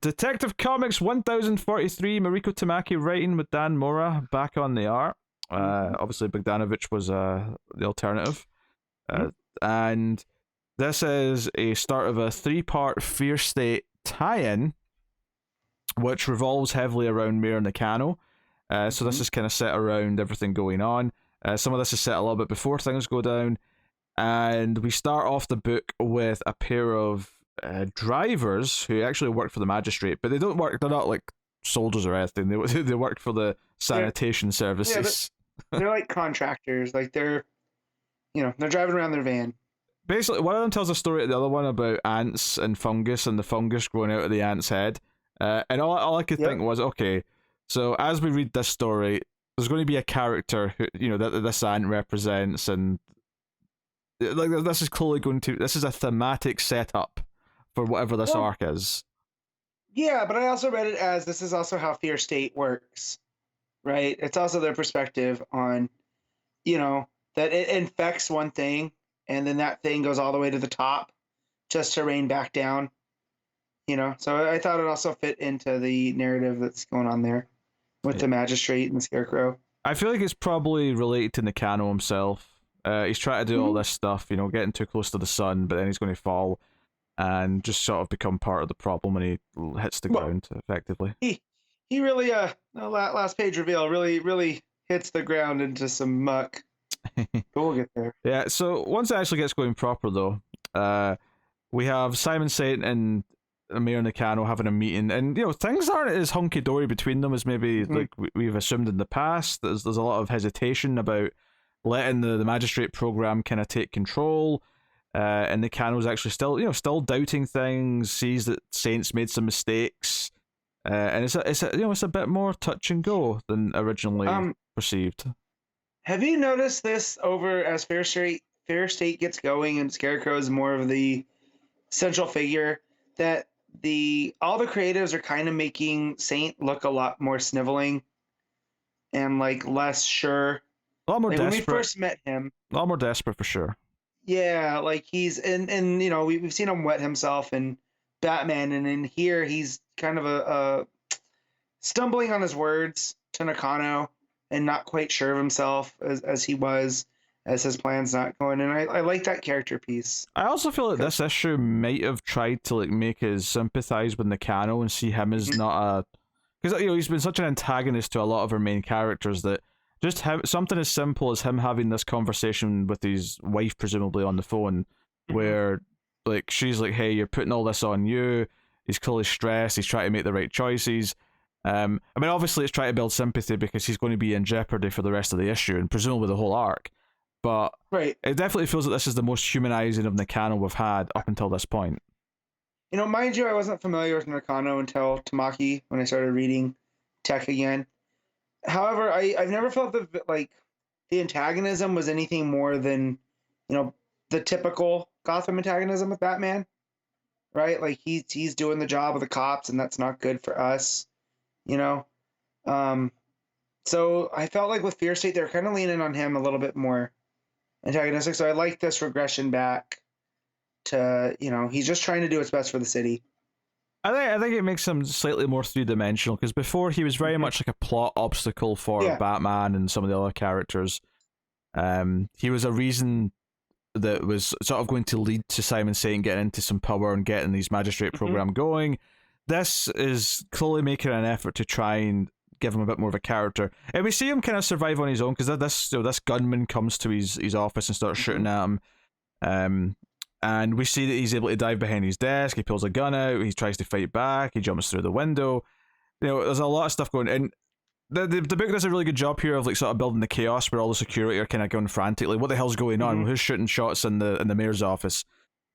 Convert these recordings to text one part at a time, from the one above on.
Detective Comics 1043, Mariko Tamaki writing with Dan Mora back on the art. Obviously, Bogdanovich was the alternative. And this is a start of a 3-part Fear State tie-in, which revolves heavily around Mayor Nakano. So this is kind of set around everything going on. Some of this is set a little bit before things go down. And we start off the book with a pair of drivers who actually work for the magistrate, but they don't work, they're not like soldiers or anything. They work for the sanitation services. Yeah, they're like contractors. Like they're driving around their van. Basically, one of them tells a story to the other one about ants and fungus and the fungus growing out of the ant's head. And all I could think was, okay, so as we read this story, there's going to be a character who, that this ant represents, and like this is clearly this is a thematic setup for whatever this arc is. Yeah, but I also read it as this is also how Fear State works, right? It's also their perspective on, that it infects one thing, and then that thing goes all the way to the top just to rain back down. So I thought it also fit into the narrative that's going on there with the magistrate and the scarecrow. I feel like it's probably related to Nakano himself. He's trying to do all this stuff, getting too close to the sun, but then he's going to fall and just sort of become part of the problem when he hits the ground, effectively. He really, last page reveal really hits the ground into some muck. But we'll get there. Yeah, so once it actually gets going proper, though, we have Simon Saint and Mayor Nakano having a meeting, and things aren't as hunky dory between them as maybe like we've assumed in the past. There's a lot of hesitation about letting the magistrate program kind of take control, and Nakano's actually still doubting things, sees that Saint's made some mistakes, and it's a bit more touch and go than originally perceived. Have you noticed this over as Fair State gets going and Scarecrow is more of the central figure, that all the creatives are kind of making Saint look a lot more sniveling and like less sure. A lot more desperate. When we first met him. A lot more desperate for sure. Yeah, like he's and we've seen him wet himself in Batman, and in here he's kind of a stumbling on his words to Nakano and not quite sure of himself as he was, as his plan's not going. And I like that character piece. I also feel like this issue might have tried to like make us sympathize with Nakano and see him as not a, because he's been such an antagonist to a lot of our main characters that just something as simple as him having this conversation with his wife, presumably on the phone, where like she's like, "Hey, you're putting all this on you." He's clearly stressed. He's trying to make the right choices. I mean, obviously, it's trying to build sympathy because he's going to be in jeopardy for the rest of the issue and presumably the whole arc. But it definitely feels like this is the most humanizing of Nakano we've had up until this point. Mind you, I wasn't familiar with Nakano until Tamaki when I started reading Tech again. However, I've never felt that like the antagonism was anything more than, the typical Gotham antagonism with Batman, right? Like he's doing the job of the cops, and that's not good for us, So I felt like with Fear State, they're kind of leaning on him a little bit more antagonistic. So I like this regression back to, he's just trying to do what's best for the city. I think it makes him slightly more three-dimensional, because before he was very much like a plot obstacle for Batman and some of the other characters. He was a reason that was sort of going to lead to Simon Saint getting into some power and getting his magistrate program going. This is clearly making an effort to try and give him a bit more of a character, and we see him kind of survive on his own, because this gunman comes to his office and starts shooting at him. And we see that he's able to dive behind his desk. He pulls a gun out. He tries to fight back. He jumps through the window. There's a lot of stuff going on. And the book does a really good job here of like sort of building the chaos where all the security are kind of going frantically. What the hell's going on? Who's shooting shots in the mayor's office?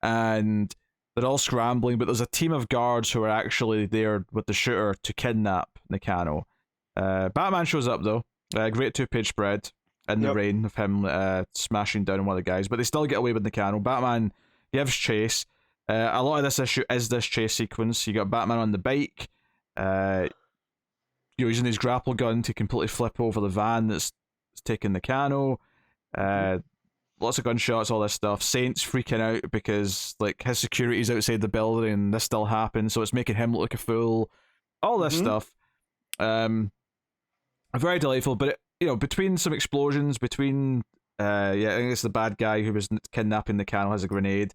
And they're all scrambling, but there's a team of guards who are actually there with the shooter to kidnap Nakano. Batman shows up though. Great 2-page spread in the rain of him smashing down one of the guys, but they still get away with Nakano. Batman gives chase. A lot of this issue is this chase sequence. You got Batman on the bike, using his grapple gun to completely flip over the van that's taking Nakano. A lots of gunshots, all this stuff. Saint's freaking out because like his security's outside the building and this still happens, so it's making him look like a fool. All this stuff. Very delightful, but between some explosions, between I think it's the bad guy who was kidnapping the Cano has a grenade.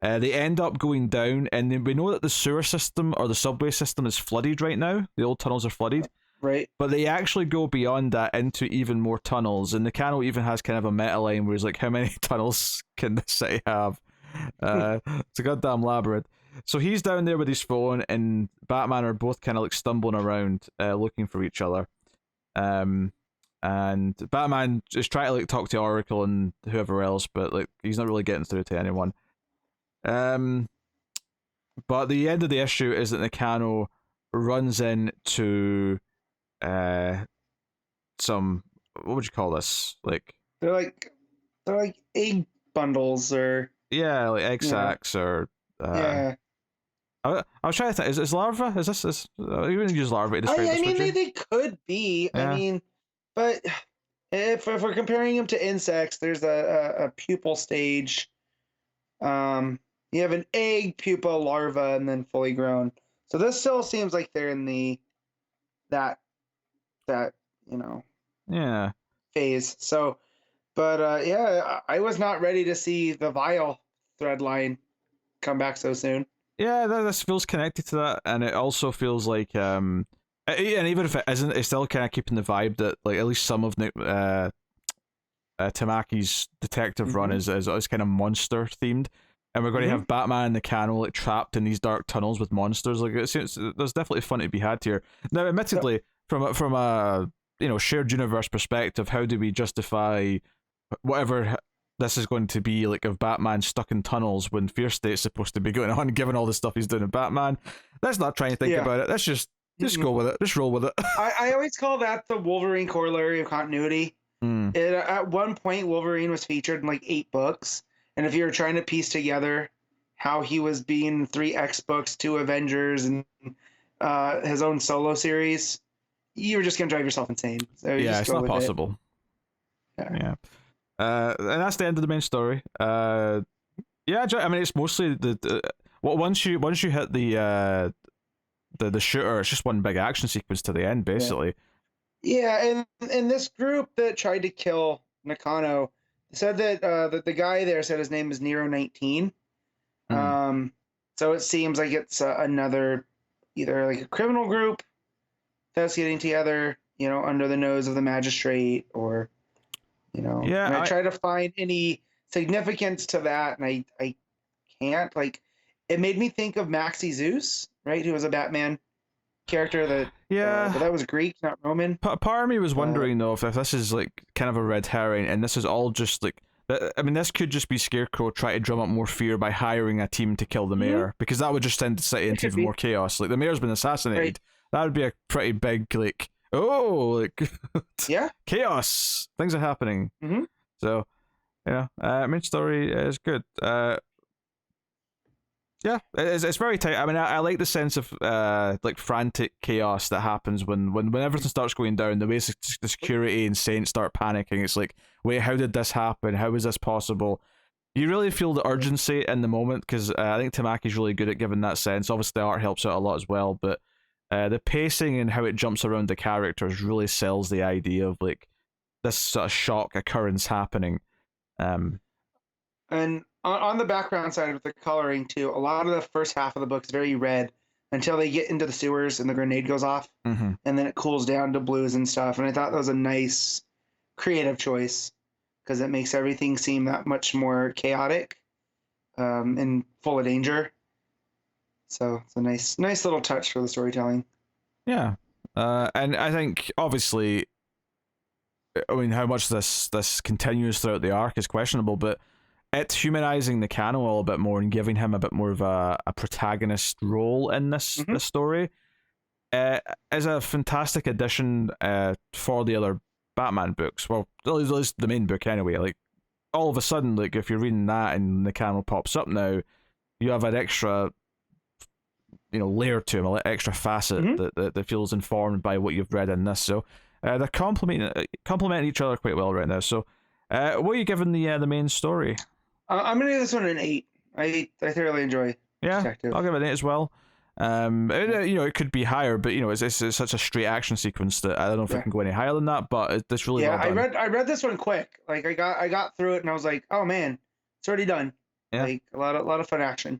They end up going down, and then we know that the sewer system or the subway system is flooded right now. The old tunnels are flooded. Right. But they actually go beyond that into even more tunnels, and the Cano even has kind of a meta line where he's like, how many tunnels can the city have? It's a goddamn labyrinth. So he's down there with his phone, and Batman are both kind of like stumbling around, looking for each other. And Batman is trying to like talk to Oracle and whoever else, but like he's not really getting through to anyone. But the end of the issue is that Nakano runs into some, what would you call this? Like they're like egg bundles or like egg sacks or yeah. I was trying to think. Is larva? Is this? You wouldn't use larva to describe this, I mean, would you? they could be. Yeah. I mean, but if we're comparing them to insects, there's a pupal stage. You have an egg, pupa, larva, and then fully grown. So this still seems like they're in that phase. So, but I was not ready to see the Vile thread line come back so soon. Yeah, this feels connected to that, and it also feels like and even if it isn't, it's still kind of keeping the vibe that like at least some of Tamaki's detective run is kind of monster themed, and we're going to have Batman and the Cano like trapped in these dark tunnels with monsters. Like there's definitely fun to be had here. Now, admittedly, from a shared universe perspective, how do we justify whatever this is going to be like of Batman stuck in tunnels when Fear State's supposed to be going on, given all the stuff he's doing in Batman? Let's not try and think about it. Let's just go with it. Just roll with it. I always call that the Wolverine corollary of continuity. At one point, Wolverine was featured in like 8 books, and if you were trying to piece together how he was being 3 X books, 2 Avengers, and his own solo series, you were just gonna drive yourself insane. So it's not possible. Yeah. And that's the end of the main story. I mean, it's mostly once you hit the shooter, it's just one big action sequence to the end, basically. Yeah, and this group that tried to kill Nakano said that the guy there said his name is Nero 19. So it seems like it's another either like a criminal group that's getting together, under the nose of the magistrate, or I try to find any significance to that, and I can't. Like, it made me think of Maxie Zeus, right? Who was a Batman character that but that was Greek, not Roman. Part of me was wondering though if this is like kind of a red herring, and this is all just like, I mean, this could just be Scarecrow trying to drum up more fear by hiring a team to kill the mayor, because that would just send the city into even more chaos. Like, the mayor's been assassinated. Right. That would be a pretty big chaos. Things are happening. So main story is good. It's very tight. I mean, I like the sense of like frantic chaos that happens when everything starts going down. The way the security and Saints start panicking, it's like, wait, how did this happen? How is this possible? You really feel the urgency in the moment, because I think Tamaki's really good at giving that sense. Obviously, the art helps out a lot as well, but the pacing and how it jumps around the characters really sells the idea of like this sort of shock occurrence happening. And on the background side of the coloring too, a lot of the first half of the book is very red until they get into the sewers and the grenade goes off, and then it cools down to blues and stuff. And I thought that was a nice creative choice, because it makes everything seem that much more chaotic and full of danger. So it's a nice little touch for the storytelling. Yeah, and I think obviously, I mean, how much this continues throughout the arc is questionable, but it's humanizing the Cano a little bit more and giving him a bit more of a protagonist role in this story is a fantastic addition for the other Batman books. Well, at least the main book anyway. Like, all of a sudden, like, if you're reading that and the Cano pops up now, you have an extra layer to him, an extra facet that feels informed by what you've read in this. So they're complementing each other quite well right now. So What are you giving the main story? I'm gonna give this one an 8. I thoroughly enjoy Detective. I'll give it an 8 as well. It could be higher, but it's such a straight action sequence that I don't know if it can go any higher than that. But it's really well done. I read this one quick. Like I got through it and I was like, oh man, it's already done. Yeah. Like a lot of fun action.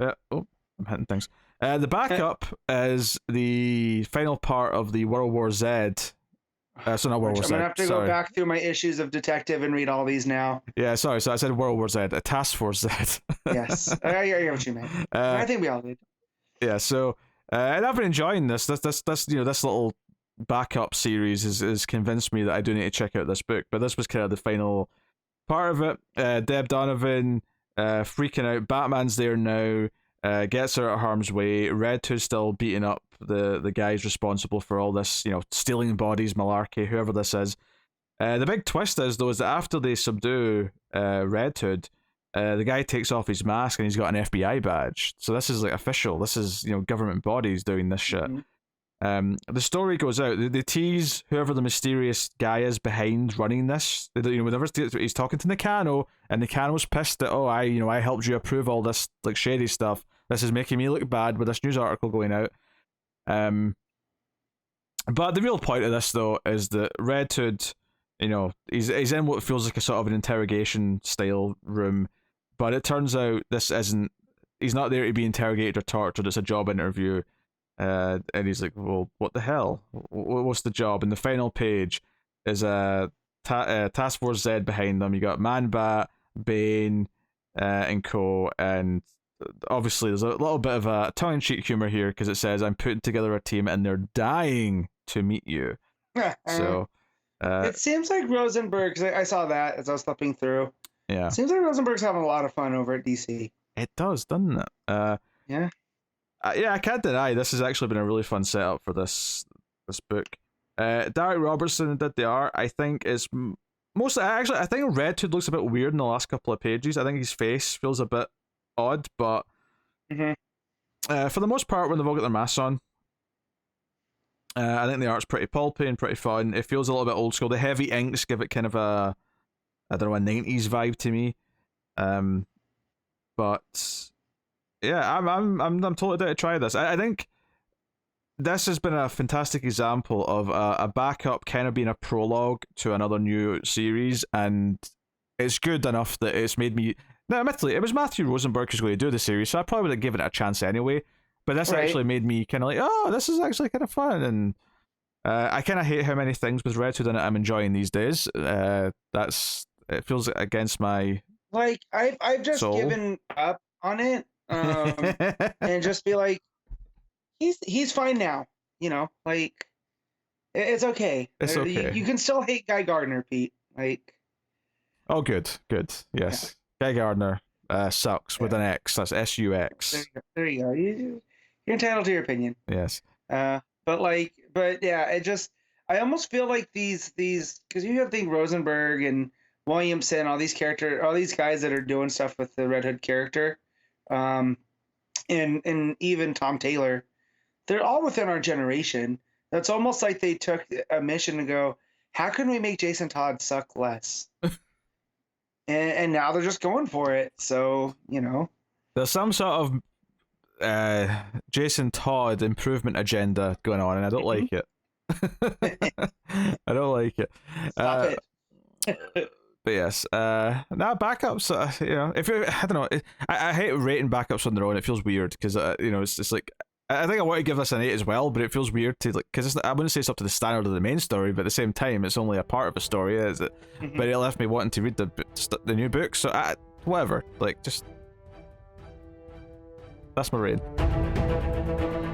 Yeah. Oh, I'm hitting things. The backup is the final part of the World War Z. So not World War Z. I'm gonna have to go back through my issues of Detective and read all these now. Yeah, sorry. So I said World War Z, Task Force Z. Yes, I hear what you meant. I think we all did. Yeah. So, and I've been enjoying this. This little backup series has convinced me that I do need to check out this book. But this was kind of the final part of it. Deb Donovan freaking out. Batman's there now. Gets her out of harm's way. Red Hood's still beating up the guys responsible for all this, stealing bodies, malarkey, whoever this is. The big twist is, though, is that after they subdue Red Hood, the guy takes off his mask and he's got an FBI badge. So this is like official. This is government bodies doing this shit. Mm-hmm. The story goes out. They tease whoever the mysterious guy is behind running this. Whenever he's talking to Nakano, and Nakano's pissed that I helped you approve all this like shady stuff. This is making me look bad with this news article going out. But the real point of this though is that Red Hood, he's in what feels like a sort of an interrogation style room, but it turns out he's not there to be interrogated or tortured. It's a job interview. And he's like, well, what the hell? What's the job? And the final page is Task Force Z behind them. You got Man-Bat, Bane, and co. And obviously there's a little bit of a tongue-in-cheek humor here because it says, I'm putting together a team and they're dying to meet you. So it seems like Rosenberg, because I saw that as I was flipping through. Yeah. It seems like Rosenberg's having a lot of fun over at DC. It does, doesn't it? Yeah. I can't deny this has actually been a really fun setup for this book. Derek Robertson did the art. I think is mostly I think Red Hood looks a bit weird in the last couple of pages. I think his face feels a bit odd, but for the most part, when they've all got their masks on, I think the art's pretty pulpy and pretty fun. It feels a little bit old school. The heavy inks give it kind of a 90s vibe to me. But yeah, I'm totally down to try this. I think this has been a fantastic example of a backup kind of being a prologue to another new series, and it's good enough that it's made me. Now, admittedly, it was Matthew Rosenberg who's going to do the series, so I probably would have given it a chance anyway. But this actually made me kind of like, oh, this is actually kind of fun, and I kind of hate how many things with Red Hood in it I'm enjoying these days. It feels against my I've just soul. Given up on it. And just be like, he's fine now, like it's okay. It's okay. You can still hate Guy Gardner, Pete. Like, oh, good, yes, yeah. Guy Gardner sucks with an X. That's SUX. There you go. You're entitled to your opinion. Yes. But yeah, I almost feel like these because you have Rosenberg and Williamson, all these guys that are doing stuff with the Red Hood character. And even Tom Taylor, they're all within our generation. That's almost like they took a mission to go, how can we make Jason Todd suck less? and now they're just going for it. So, there's some sort of Jason Todd improvement agenda going on, and I don't like it. I don't like it. Stop it. But yes, backups. If you're, I don't know, I hate rating backups on their own. It feels weird because it's just like I think I want to give this an 8 as well, but it feels weird to because I wouldn't say it's up to the standard of the main story, but at the same time, it's only a part of a story, is it? Mm-hmm. But it left me wanting to read the new book, so whatever. Just that's my rating.